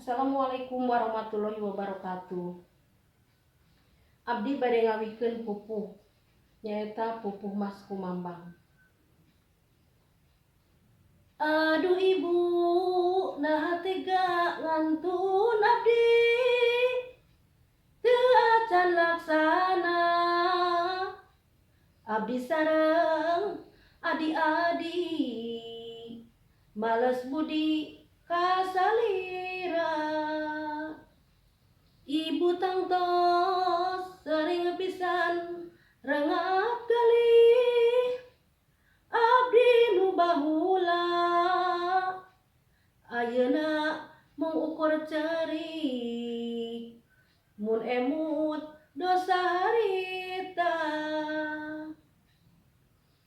Assalamualaikum warahmatullahi wabarakatuh. Abdi bade ngawikeun pupuh nyaeta pupuh Mas Kumambang. Aduh ibu, naha tega ngantun abdi, teu acan laksana. Abdi sareng adi-adi, males budi kasalira. Ibu tangtos sering pisan rengap galih, abdi nu baheula ayeuna mung ukur cerik, mun emut dosa harita.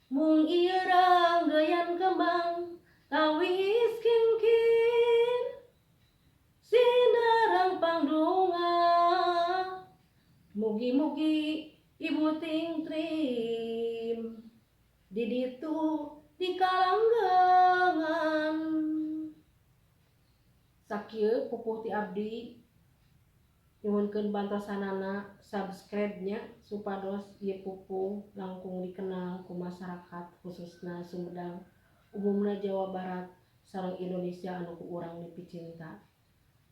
Mung ieu ranggeyan kembang tawis kingkin, sinarang pangdunga, mugi-mugi ibu tingtrim di ditu di kalanggengan. Sakieu pupuh ti abdi, nyuhunkeun bantosanana subscribe-nya supados ieu pupuh langkung dikenal ku masyarakat khususna Sumedang, umumna Jawa Barat sareng Indonesia anu ku urang dipicinta.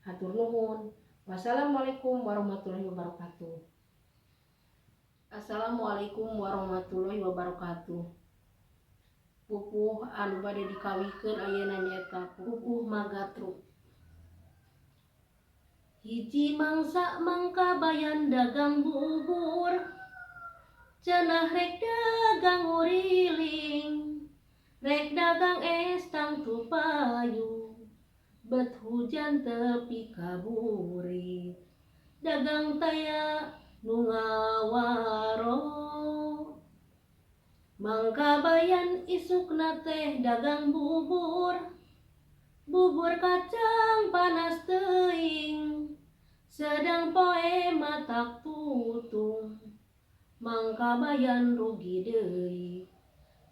Hatur nuhun. Wassalamualaikum warahmatullahi wabarakatuh. Assalamualaikum warahmatullahi wabarakatuh. Pupuh anu bade dikawikeun ayeuna nyaeta pupuh Magatruk. Hiji mangsa mangka bayan dagang bubur, cenah rek dagang uriling, rek dagang es tang tupayu, bet hujan tepi kaburit, dagang taya nu ngawaro. Mangka bayan isukna teh dagang bubur, bubur kacang panas teuing, sedang poe matak tutung. Mangka bayan rugi deui,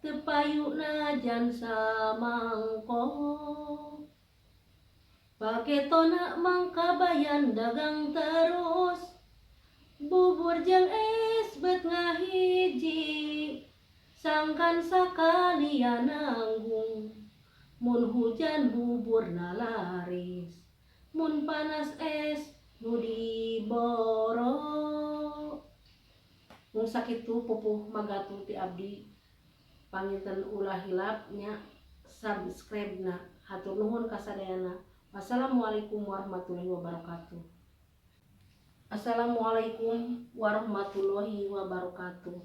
teu payuna jan samangko. Paketona mangka bayan dagang terus, bubur jeung es bet ngahiji, sangkan sakalian nanggung. Mun hujan buburna laris, mun panas es nu diboro. Mung sakitu pupuh Magatruk ti abdi, panginten ulah hilap nya subscribe-na. Hatur nuhun kasadayana. Wassalamualaikum warahmatullahi wabarakatuh. Assalamualaikum warahmatullahi wabarakatuh.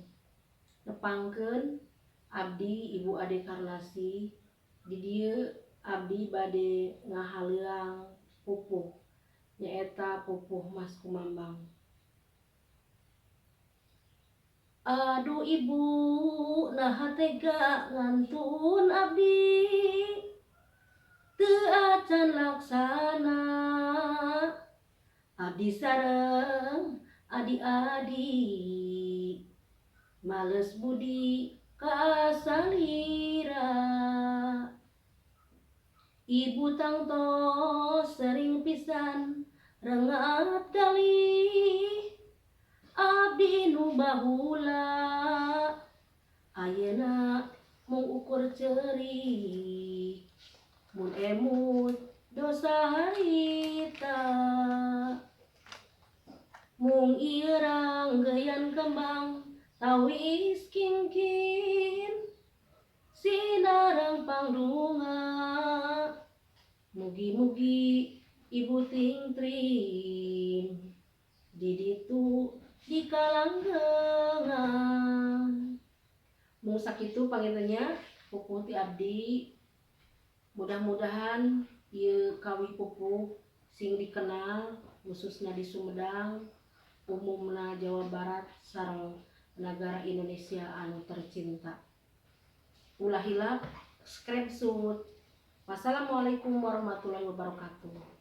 Nepangkeun abdi Ibu Ade Karlasi, di dieu abdi bade ngahaleuang pupuh nyaeta pupuh Mas Kumambang. Aduh ibu, naha tega ngantun abdi, teu acan laksana. Abdi sareng adi-adi, males budi kasalira. Ibu tangtos sering pisan rengap galih, abdi nu baheula ayeuna mung ukur cerik, mun emut dosa harita. Mung ieu ranggeyan kembang tawis kingkin, sinarang pangdunga, mugi-mugi ibu tingtrim di ditu di kalanggengan. Mung sakitu pangintennya pupuh ti abdi, mudah-mudahan ieu kawi pupuh sing dikenal khususna di Sumedang, umumna Jawa Barat sareng negara Indonesia anu tercinta. Ulah hilap screenshot. Wassalamualaikum warahmatullahi wabarakatuh.